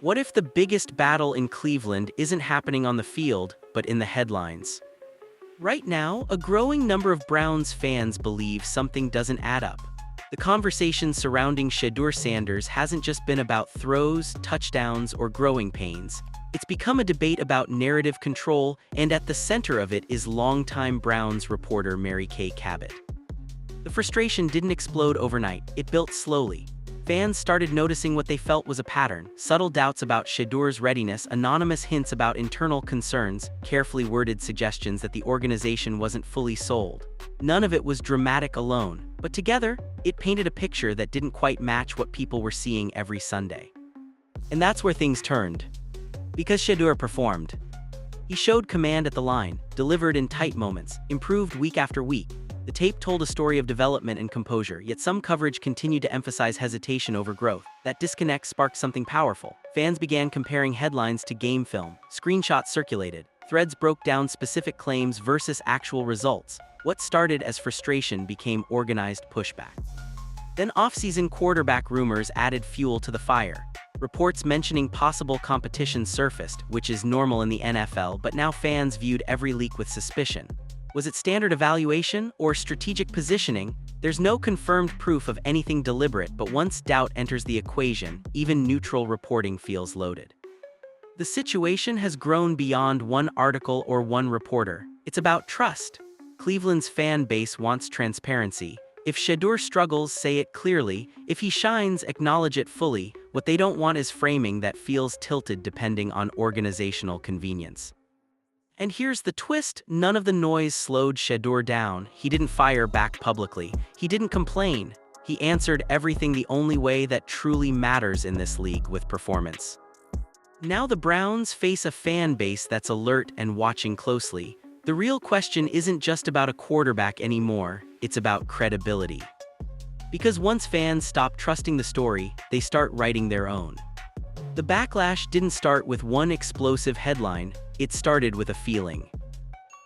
What if the biggest battle in Cleveland isn't happening on the field, but in the headlines? Right now, a growing number of Browns fans believe something doesn't add up. The conversation surrounding Shedeur Sanders hasn't just been about throws, touchdowns, or growing pains. It's become a debate about narrative control, and at the center of it is longtime Browns reporter Mary Kay Cabot. The frustration didn't explode overnight, it built slowly. Fans started noticing what they felt was a pattern: subtle doubts about Shedeur's readiness, anonymous hints about internal concerns, carefully worded suggestions that the organization wasn't fully sold. None of it was dramatic alone, but together, it painted a picture that didn't quite match what people were seeing every Sunday. And that's where things turned. Because Shedeur performed. He showed command at the line, delivered in tight moments, improved week after week. The tape told a story of development and composure, yet some coverage continued to emphasize hesitation over growth. That disconnect sparked something powerful. Fans began comparing headlines to game film. Screenshots circulated. Threads broke down specific claims versus actual results. What started as frustration became organized pushback. Then off-season quarterback rumors added fuel to the fire. Reports mentioning possible competition surfaced, which is normal in the NFL, but now fans viewed every leak with suspicion. Was it standard evaluation or strategic positioning? There's no confirmed proof of anything deliberate, but once doubt enters the equation, even neutral reporting feels loaded. The situation has grown beyond one article or one reporter. It's about trust. Cleveland's fan base wants transparency. If Shedeur struggles, say it clearly. If he shines, acknowledge it fully. What they don't want is framing that feels tilted depending on organizational convenience. And here's the twist: none of the noise slowed Shedeur down. He didn't fire back publicly. He didn't complain. He answered everything the only way that truly matters in this league: with performance. Now the Browns face a fan base that's alert and watching closely. The real question isn't just about a quarterback anymore, it's about credibility. Because once fans stop trusting the story, they start writing their own. The backlash didn't start with one explosive headline, it started with a feeling.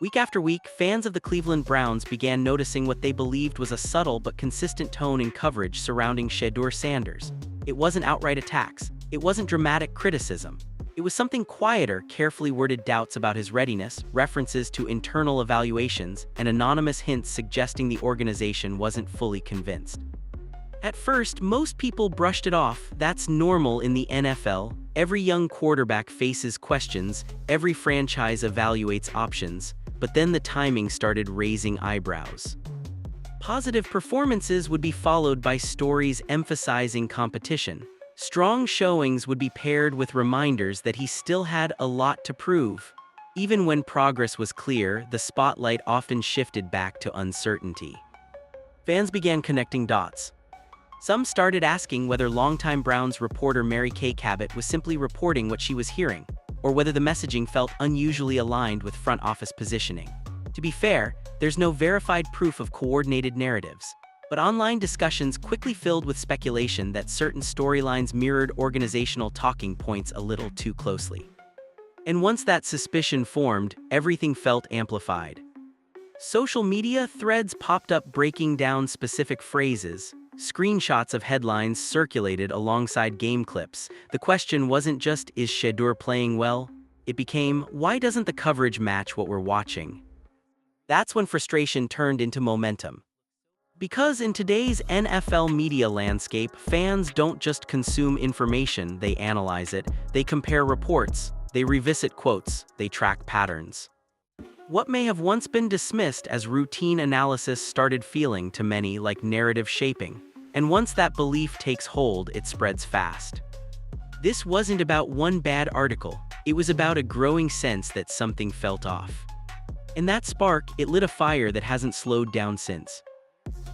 Week after week, fans of the Cleveland Browns began noticing what they believed was a subtle but consistent tone in coverage surrounding Shedeur Sanders. It wasn't outright attacks, it wasn't dramatic criticism. It was something quieter: carefully worded doubts about his readiness, references to internal evaluations, and anonymous hints suggesting the organization wasn't fully convinced. At first, most people brushed it off. That's normal in the NFL. Every young quarterback faces questions, every franchise evaluates options, but then the timing started raising eyebrows. Positive performances would be followed by stories emphasizing competition. Strong showings would be paired with reminders that he still had a lot to prove. Even when progress was clear, the spotlight often shifted back to uncertainty. Fans began connecting dots. Some started asking whether longtime Browns reporter Mary Kay Cabot was simply reporting what she was hearing, or whether the messaging felt unusually aligned with front office positioning. To be fair, there's no verified proof of coordinated narratives. But online discussions quickly filled with speculation that certain storylines mirrored organizational talking points a little too closely. And once that suspicion formed, everything felt amplified. Social media threads popped up breaking down specific phrases. Screenshots of headlines circulated alongside game clips. The question wasn't just, is Shedeur playing well? It became, why doesn't the coverage match what we're watching? That's when frustration turned into momentum. Because in today's NFL media landscape, fans don't just consume information, they analyze it, they compare reports, they revisit quotes, they track patterns. What may have once been dismissed as routine analysis started feeling to many like narrative shaping, and once that belief takes hold, it spreads fast. This wasn't about one bad article, it was about a growing sense that something felt off. And that spark, it lit a fire that hasn't slowed down since.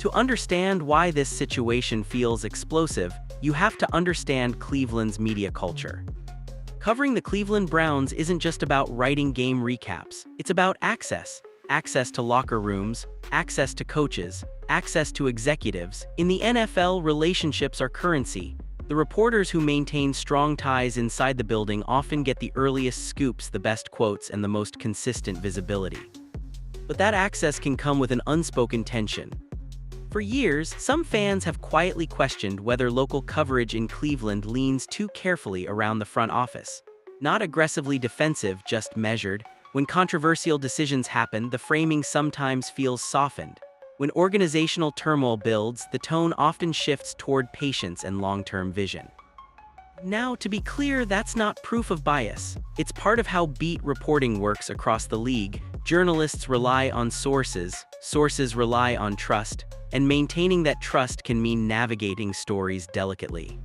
To understand why this situation feels explosive, you have to understand Cleveland's media culture. Covering the Cleveland Browns isn't just about writing game recaps, it's about access. Access to locker rooms, access to coaches, access to executives. In the NFL, relationships are currency. The reporters who maintain strong ties inside the building often get the earliest scoops, the best quotes, and the most consistent visibility. But that access can come with an unspoken tension. For years, some fans have quietly questioned whether local coverage in Cleveland leans too carefully around the front office. Not aggressively defensive, just measured. When controversial decisions happen, the framing sometimes feels softened. When organizational turmoil builds, the tone often shifts toward patience and long-term vision. Now, to be clear, that's not proof of bias. It's part of how beat reporting works across the league. Journalists rely on sources, sources rely on trust, and maintaining that trust can mean navigating stories delicately.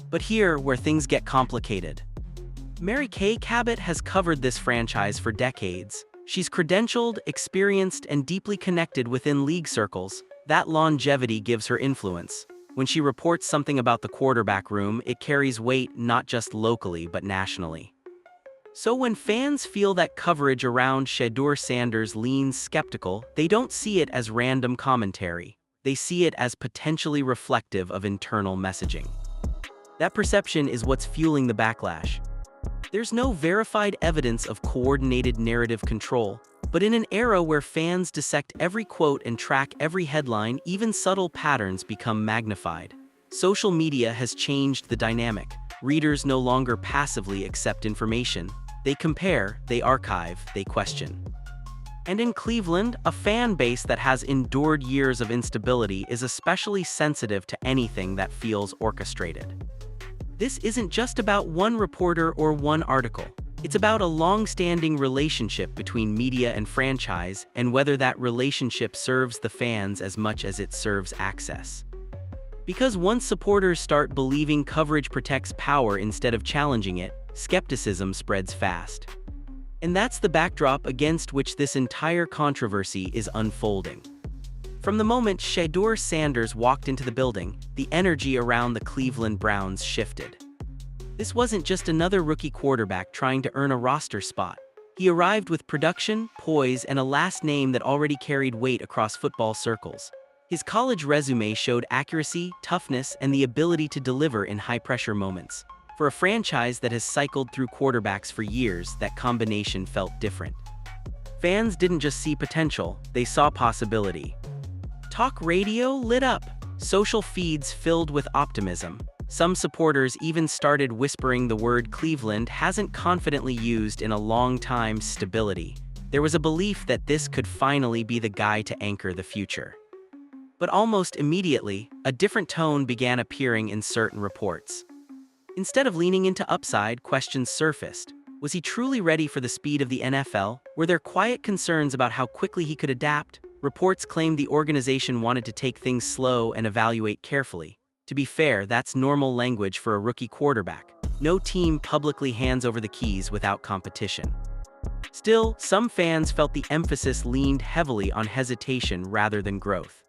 But here, where things get complicated. Mary Kay Cabot has covered this franchise for decades. She's credentialed, experienced, and deeply connected within league circles. That longevity gives her influence. When she reports something about the quarterback room, it carries weight not just locally but nationally. So when fans feel that coverage around Shedeur Sanders leans skeptical, they don't see it as random commentary. They see it as potentially reflective of internal messaging. That perception is what's fueling the backlash. There's no verified evidence of coordinated narrative control, but in an era where fans dissect every quote and track every headline, even subtle patterns become magnified. Social media has changed the dynamic. Readers no longer passively accept information. They compare, they archive, they question. And in Cleveland, a fan base that has endured years of instability is especially sensitive to anything that feels orchestrated. This isn't just about one reporter or one article. It's about a long-standing relationship between media and franchise, and whether that relationship serves the fans as much as it serves access. Because once supporters start believing coverage protects power instead of challenging it, skepticism spreads fast. And that's the backdrop against which this entire controversy is unfolding. From the moment Shedeur Sanders walked into the building, the energy around the Cleveland Browns shifted. This wasn't just another rookie quarterback trying to earn a roster spot. He arrived with production, poise, and a last name that already carried weight across football circles. His college resume showed accuracy, toughness, and the ability to deliver in high-pressure moments. For a franchise that has cycled through quarterbacks for years, that combination felt different. Fans didn't just see potential, they saw possibility. Talk radio lit up, social feeds filled with optimism. Some supporters even started whispering the word Cleveland hasn't confidently used in a long time: stability. There was a belief that this could finally be the guy to anchor the future. But almost immediately, a different tone began appearing in certain reports. Instead of leaning into upside, questions surfaced. Was he truly ready for the speed of the NFL? Were there quiet concerns about how quickly he could adapt? Reports claimed the organization wanted to take things slow and evaluate carefully. To be fair, that's normal language for a rookie quarterback. No team publicly hands over the keys without competition. Still, some fans felt the emphasis leaned heavily on hesitation rather than growth.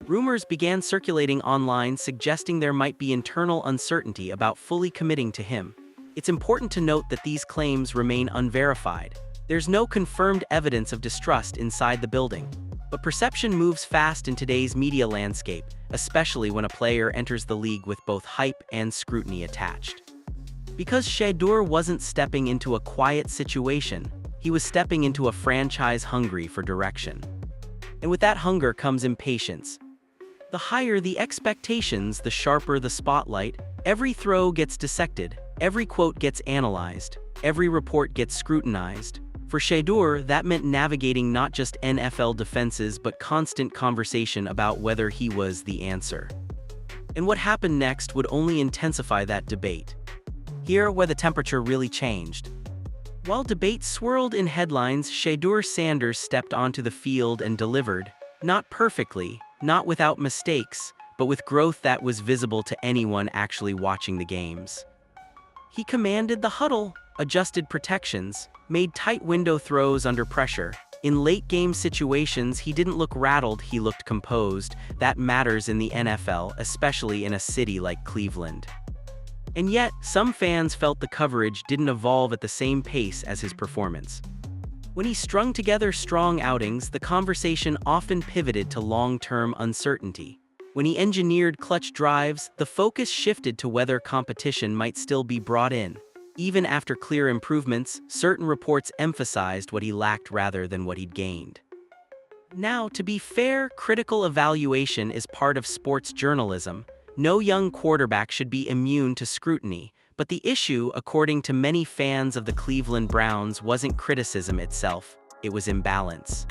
Rumors began circulating online suggesting there might be internal uncertainty about fully committing to him. It's important to note that these claims remain unverified. There's no confirmed evidence of distrust inside the building. But perception moves fast in today's media landscape, especially when a player enters the league with both hype and scrutiny attached. Because Shedeur wasn't stepping into a quiet situation, he was stepping into a franchise hungry for direction. And with that hunger comes impatience. The higher the expectations, the sharper the spotlight. Every throw gets dissected, every quote gets analyzed, every report gets scrutinized. For Shedeur, that meant navigating not just NFL defenses but constant conversation about whether he was the answer. And what happened next would only intensify that debate. Here, where the temperature really changed. While debate swirled in headlines, Shedeur Sanders stepped onto the field and delivered, not perfectly, not without mistakes, but with growth that was visible to anyone actually watching the games. He commanded the huddle, adjusted protections, made tight window throws under pressure. In late-game situations, he didn't look rattled, he looked composed. That matters in the NFL, especially in a city like Cleveland. And yet, some fans felt the coverage didn't evolve at the same pace as his performance. When he strung together strong outings, the conversation often pivoted to long-term uncertainty. When he engineered clutch drives, the focus shifted to whether competition might still be brought in. Even after clear improvements, certain reports emphasized what he lacked rather than what he'd gained. Now, to be fair, critical evaluation is part of sports journalism. No young quarterback should be immune to scrutiny, but the issue, according to many fans of the Cleveland Browns, wasn't criticism itself, it was imbalance.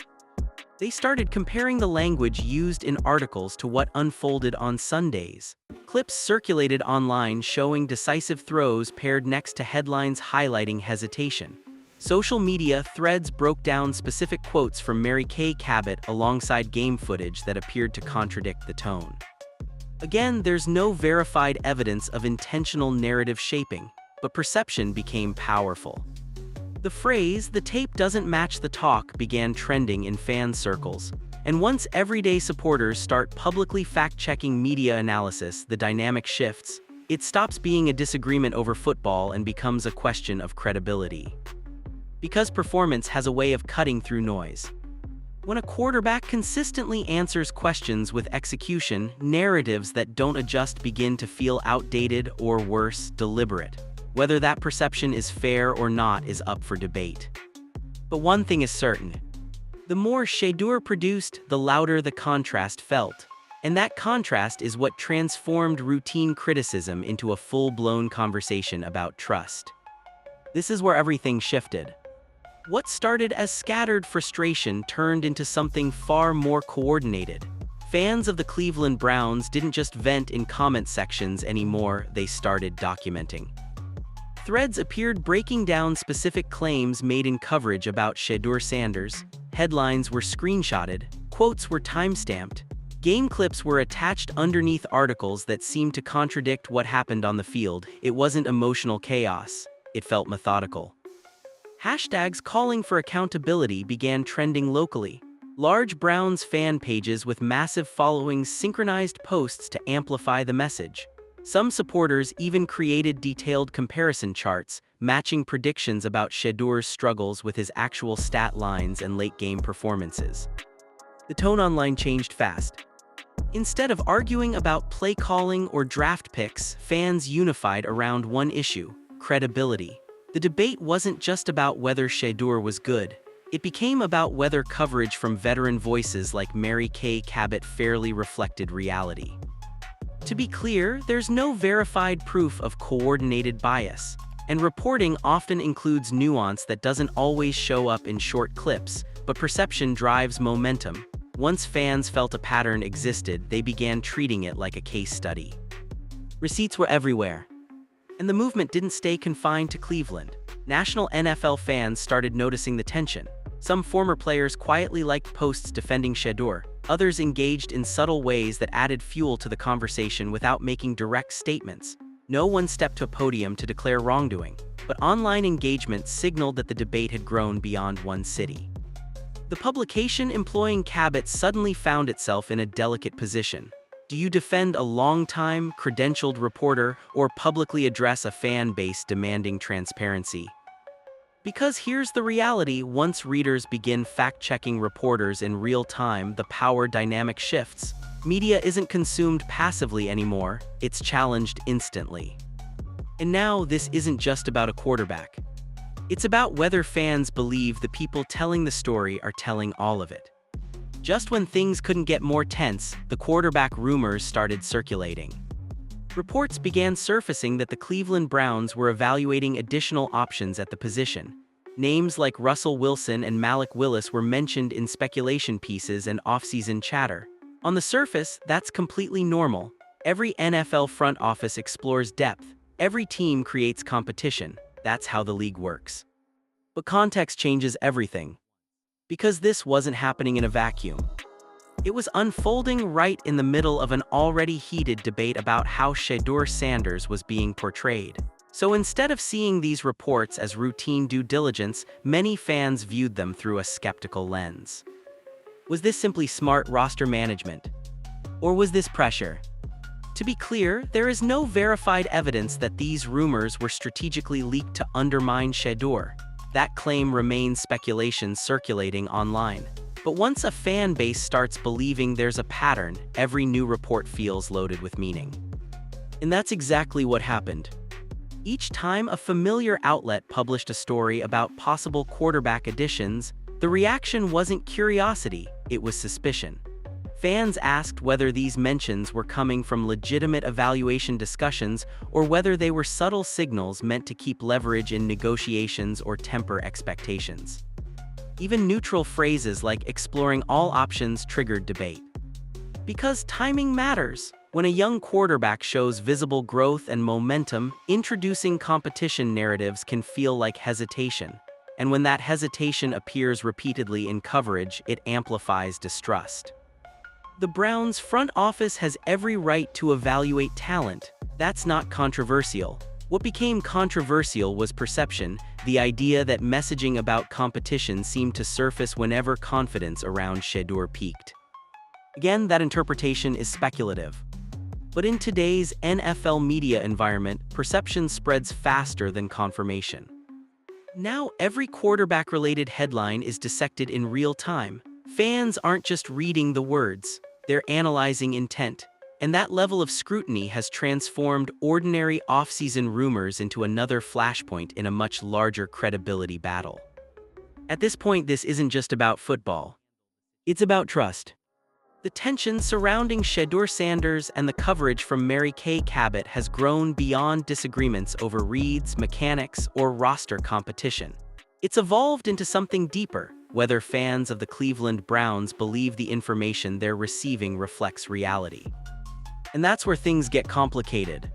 They started comparing the language used in articles to what unfolded on Sundays. Clips circulated online showing decisive throws paired next to headlines highlighting hesitation. Social media threads broke down specific quotes from Mary Kay Cabot alongside game footage that appeared to contradict the tone. Again, there's no verified evidence of intentional narrative shaping, but perception became powerful. The phrase, "the tape doesn't match the talk," began trending in fan circles. And once everyday supporters start publicly fact-checking media analysis, the dynamic shifts. It stops being a disagreement over football and becomes a question of credibility. Because performance has a way of cutting through noise. When a quarterback consistently answers questions with execution, narratives that don't adjust begin to feel outdated or worse, deliberate. Whether that perception is fair or not is up for debate. But one thing is certain. The more Shedeur produced, the louder the contrast felt. And that contrast is what transformed routine criticism into a full-blown conversation about trust. This is where everything shifted. What started as scattered frustration turned into something far more coordinated. Fans of the Cleveland Browns didn't just vent in comment sections anymore, they started documenting. Threads appeared breaking down specific claims made in coverage about Shedeur Sanders. Headlines were screenshotted, quotes were timestamped, game clips were attached underneath articles that seemed to contradict what happened on the field. It wasn't emotional chaos, it felt methodical. Hashtags calling for accountability began trending locally. Large Browns fan pages with massive followings synchronized posts to amplify the message. Some supporters even created detailed comparison charts, matching predictions about Shedeur's struggles with his actual stat lines and late-game performances. The tone online changed fast. Instead of arguing about play calling or draft picks, fans unified around one issue: credibility. The debate wasn't just about whether Shedeur was good. It became about whether coverage from veteran voices like Mary Kay Cabot fairly reflected reality. To be clear, there's no verified proof of coordinated bias, and reporting often includes nuance that doesn't always show up in short clips, but perception drives momentum. Once fans felt a pattern existed, they began treating it like a case study. Receipts were everywhere. And the movement didn't stay confined to Cleveland. National NFL fans started noticing the tension. Some former players quietly liked posts defending Shedeur. Others engaged in subtle ways that added fuel to the conversation without making direct statements. No one stepped to a podium to declare wrongdoing, but online engagement signaled that the debate had grown beyond one city. The publication employing Cabot suddenly found itself in a delicate position. Do you defend a long-time, credentialed reporter or publicly address a fan base demanding transparency? Because here's the reality: once readers begin fact-checking reporters in real time, the power dynamic shifts. Media isn't consumed passively anymore, it's challenged instantly. And now, this isn't just about a quarterback. It's about whether fans believe the people telling the story are telling all of it. Just when things couldn't get more tense, the quarterback rumors started circulating. Reports began surfacing that the Cleveland Browns were evaluating additional options at the position. Names like Russell Wilson and Malik Willis were mentioned in speculation pieces and off-season chatter. On the surface, that's completely normal. Every NFL front office explores depth. Every team creates competition. That's how the league works. But context changes everything. Because this wasn't happening in a vacuum. It was unfolding right in the middle of an already heated debate about how Shedeur Sanders was being portrayed. So instead of seeing these reports as routine due diligence, many fans viewed them through a skeptical lens. Was this simply smart roster management? Or was this pressure? To be clear, there is no verified evidence that these rumors were strategically leaked to undermine Shedeur. That claim remains speculation circulating online. But once a fan base starts believing there's a pattern, every new report feels loaded with meaning. And that's exactly what happened. Each time a familiar outlet published a story about possible quarterback additions, The reaction wasn't curiosity, it was suspicion. Fans asked whether these mentions were coming from legitimate evaluation discussions or whether they were subtle signals meant to keep leverage in negotiations or temper expectations. Even neutral phrases like exploring all options triggered debate. Because timing matters. When a young quarterback shows visible growth and momentum, introducing competition narratives can feel like hesitation. And when that hesitation appears repeatedly in coverage, it amplifies distrust. The Browns' front office has every right to evaluate talent. That's not controversial. What became controversial was perception, the idea that messaging about competition seemed to surface whenever confidence around Shedeur peaked. Again, that interpretation is speculative. But in today's NFL media environment, perception spreads faster than confirmation. Now, every quarterback-related headline is dissected in real time. Fans aren't just reading the words, they're analyzing intent. And that level of scrutiny has transformed ordinary off-season rumors into another flashpoint in a much larger credibility battle. At this point, this isn't just about football. It's about trust. The tension surrounding Shedeur Sanders and the coverage from Mary Kay Cabot has grown beyond disagreements over reads, mechanics, or roster competition. It's evolved into something deeper, whether fans of the Cleveland Browns believe the information they're receiving reflects reality. And that's where things get complicated.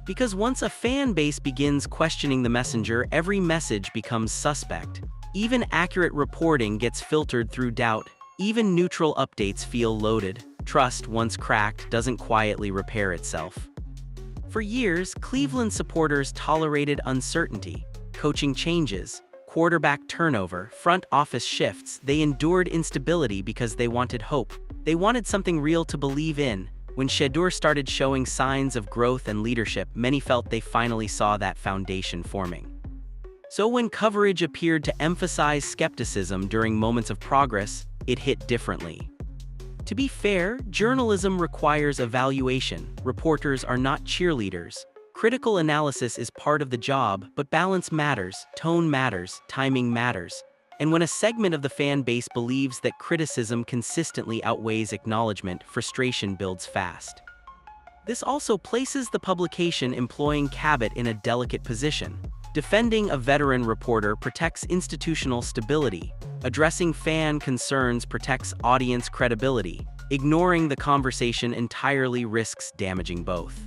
Because once a fan base begins questioning the messenger, every message becomes suspect. Even accurate reporting gets filtered through doubt. Even neutral updates feel loaded. Trust, once cracked, doesn't quietly repair itself. For years, Cleveland supporters tolerated uncertainty, coaching changes, quarterback turnover, front office shifts. They endured instability because they wanted hope. They wanted something real to believe in. When Shedeur started showing signs of growth and leadership, many felt they finally saw that foundation forming. So when coverage appeared to emphasize skepticism during moments of progress, it hit differently. To be fair, journalism requires evaluation. Reporters are not cheerleaders. Critical analysis is part of the job, but balance matters, tone matters, timing matters. And when a segment of the fan base believes that criticism consistently outweighs acknowledgement, frustration builds fast. This also places the publication employing Cabot in a delicate position. Defending a veteran reporter protects institutional stability. Addressing fan concerns protects audience credibility. Ignoring the conversation entirely risks damaging both.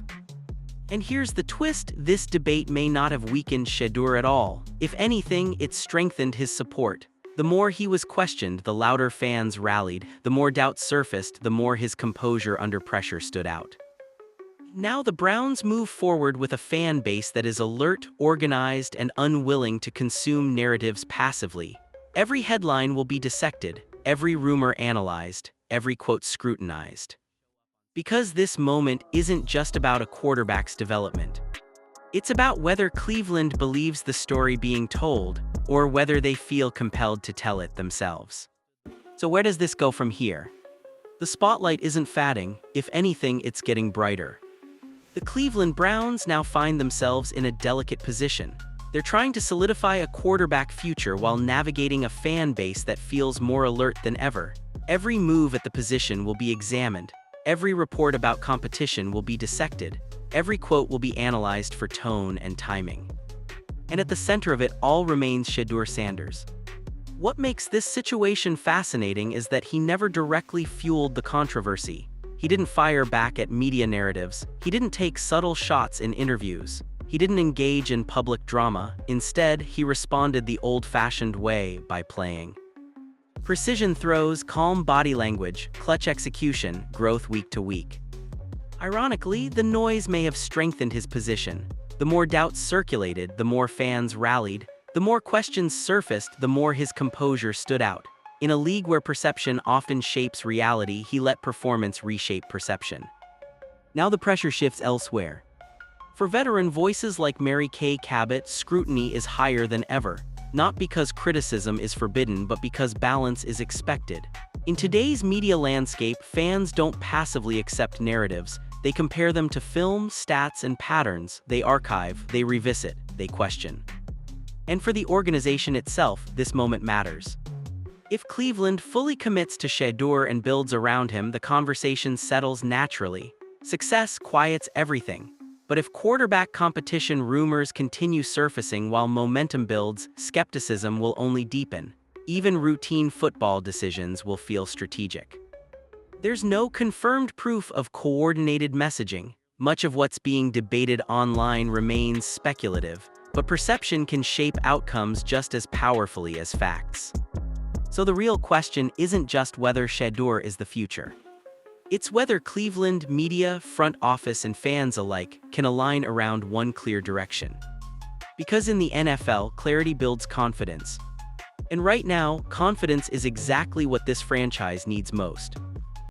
And here's the twist: this debate may not have weakened Shedeur at all. If anything, it strengthened his support. The more he was questioned, the louder fans rallied. The more doubts surfaced, the more his composure under pressure stood out. Now the Browns move forward with a fan base that is alert, organized, and unwilling to consume narratives passively. Every headline will be dissected, every rumor analyzed, every quote scrutinized. Because this moment isn't just about a quarterback's development. It's about whether Cleveland believes the story being told, or whether they feel compelled to tell it themselves. So where does this go from here? The spotlight isn't fading, if anything, it's getting brighter. The Cleveland Browns now find themselves in a delicate position. They're trying to solidify a quarterback future while navigating a fan base that feels more alert than ever. Every move at the position will be examined. Every report about competition will be dissected. Every quote will be analyzed for tone and timing. And at the center of it all remains Shedeur Sanders. What makes this situation fascinating is that he never directly fueled the controversy. He didn't fire back at media narratives. He didn't take subtle shots in interviews. He didn't engage in public drama. Instead, he responded the old-fashioned way, by playing. Precision throws, calm body language, clutch execution, growth week to week. Ironically, the noise may have strengthened his position. The more doubts circulated, the more fans rallied. The more questions surfaced, the more his composure stood out. In a league where perception often shapes reality, he let performance reshape perception. Now the pressure shifts elsewhere. For veteran voices like Mary Kay Cabot, scrutiny is higher than ever, not because criticism is forbidden, but because balance is expected. In today's media landscape, fans don't passively accept narratives. They compare them to film, stats, and patterns. They archive, they revisit, they question. And for the organization itself, this moment matters. If Cleveland fully commits to Shedeur and builds around him, the conversation settles naturally. Success quiets everything. But if quarterback competition rumors continue surfacing while momentum builds, skepticism will only deepen. Even routine football decisions will feel strategic. There's no confirmed proof of coordinated messaging. Much of what's being debated online remains speculative, but perception can shape outcomes just as powerfully as facts. So the real question isn't just whether Shedeur is the future. It's whether Cleveland media, front office, and fans alike can align around one clear direction. Because in the NFL, clarity builds confidence. And right now, confidence is exactly what this franchise needs most.